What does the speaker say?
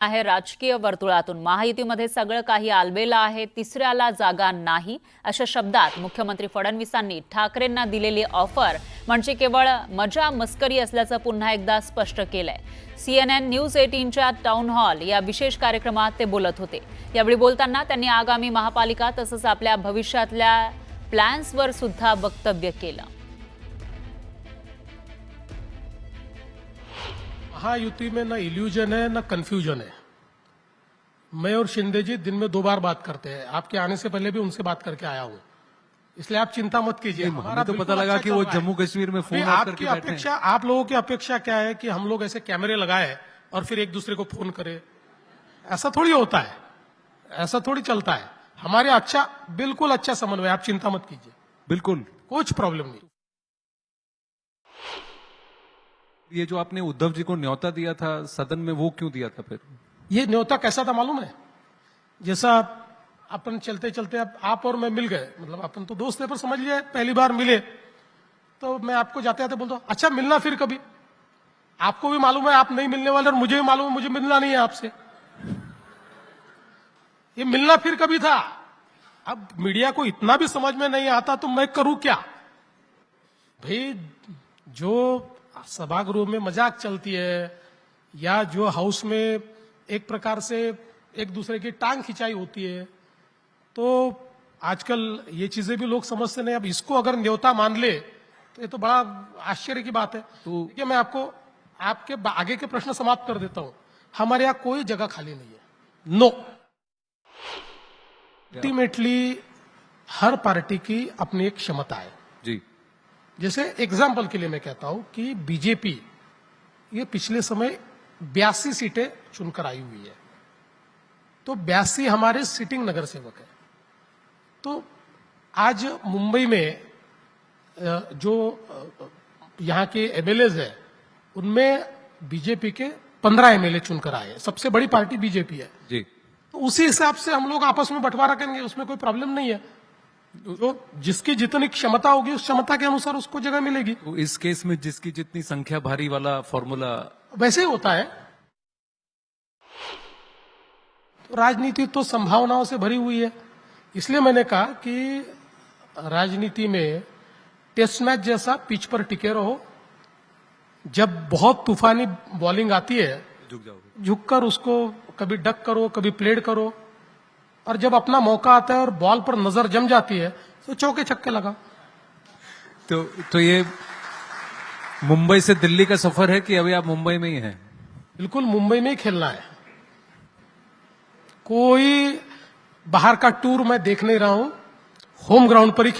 आहे राजकीय वर्तुळातून महायुतीमध्ये सगळं काही आलबेला आहे, तिसऱ्याला जागा नाही अशा शब्दात मुख्यमंत्री फडणवीसांनी ठाकरेंना दिलेली ऑफर म्हणजे केवळ मजा मस्करी असल्याचं पुन्हा एकदा स्पष्ट केलंय। CNN न्यूज 18च्या टाउन हॉल या विशेष कार्यक्रमात ते बोलत होते। यावेळी बोलताना त्यांनी आगामी महापालिका तसंच आपल्या भविष्यातल्या प्लॅन्सवर सुद्धा वक्तव्य केलं। महायुति में न इल्यूजन है न कंफ्यूजन है। मैं और शिंदे जी दिन में 2 बार बात करते हैं। आपके आने से पहले भी उनसे बात करके आया हूं, इसलिए आप चिंता मत कीजिए। हमारा तो पता लगा कि वो जम्मू कश्मीर में फोन आपकी अपेक्षा, आप लोगों की अपेक्षा क्या है कि हम लोग ऐसे कैमरे लगाए और फिर एक दूसरे को फोन करें? ऐसा थोड़ी होता है, ऐसा थोड़ी चलता है। हमारे बिल्कुल अच्छा समन्वय, आप चिंता मत कीजिए, बिल्कुल कुछ प्रॉब्लम नहीं। ये जो आपने उद्धव जी को न्योता दिया था सदन में, वो क्यों दिया था फिर? ये न्योता कैसा था मालूम है? जैसा अपन चलते चलते अब आप और मैं मिल गए, मतलब अपन तो दोस्त है, पर समझ लिया पहली बार मिले तो मैं आपको जाते जाते बोलता हूं, अच्छा मिलना फिर कभी। आपको भी मालूम है आप नहीं मिलने वाले और मुझे भी मालूम है मुझे मिलना नहीं है आपसे। ये मिलना फिर कभी था। अब मीडिया को इतना भी समझ में नहीं आता तो मैं करूं क्या भाई? जो सभागृह में मजाक चलती है या जो हाउस में एक प्रकार से एक दूसरे की टांग खिंचाई होती है, तो आजकल ये चीजें भी लोग समझते नहीं। अब इसको अगर न्योता मान ले तो ये तो बड़ा आश्चर्य की बात है। तो देखिए, मैं आपको आपके आगे के प्रश्न समाप्त कर देता हूं। हमारे यहां कोई जगह खाली नहीं है, नो। अल्टीमेटली हर पार्टी की अपनी एक क्षमता है जी। जैसे एग्जाम्पल के लिए मैं कहता हूं कि बीजेपी ये पिछले समय 82 सीटें चुनकर आई हुई है, तो 82 हमारे सिटिंग नगर सेवक है। तो आज मुंबई में जो यहां के एमएलएज है उनमें बीजेपी के 15 एमएलए चुनकर आए हैं। सबसे बड़ी पार्टी बीजेपी है जी। तो उसी हिसाब से हम लोग आपस में बंटवारा करेंगे, उसमें कोई प्रॉब्लम नहीं है। जो जिसकी जितनी क्षमता होगी उस क्षमता के अनुसार उसको जगह मिलेगी। तो इस केस में जिसकी जितनी संख्या भारी वाला फॉर्मूला वैसे ही होता है। तो राजनीति तो संभावनाओं से भरी हुई है, इसलिए मैंने कहा कि राजनीति में टेस्ट मैच जैसा पिच पर टिके रहो। जब बहुत तूफानी बॉलिंग आती है झुक जाओगे, झुककर उसको कभी डक करो, कभी प्लेड करो, और जब अपना मौका आता है और बॉल पर नजर जम जाती है तो चौके छक्के लगाओ। तो ये मुंबई से दिल्ली का सफर है कि अभी आप मुंबई में ही हैं? बिल्कुल मुंबई में ही खेलना है। कोई बाहर का टूर मैं देख नहीं रहा हूं, होम ग्राउंड पर ही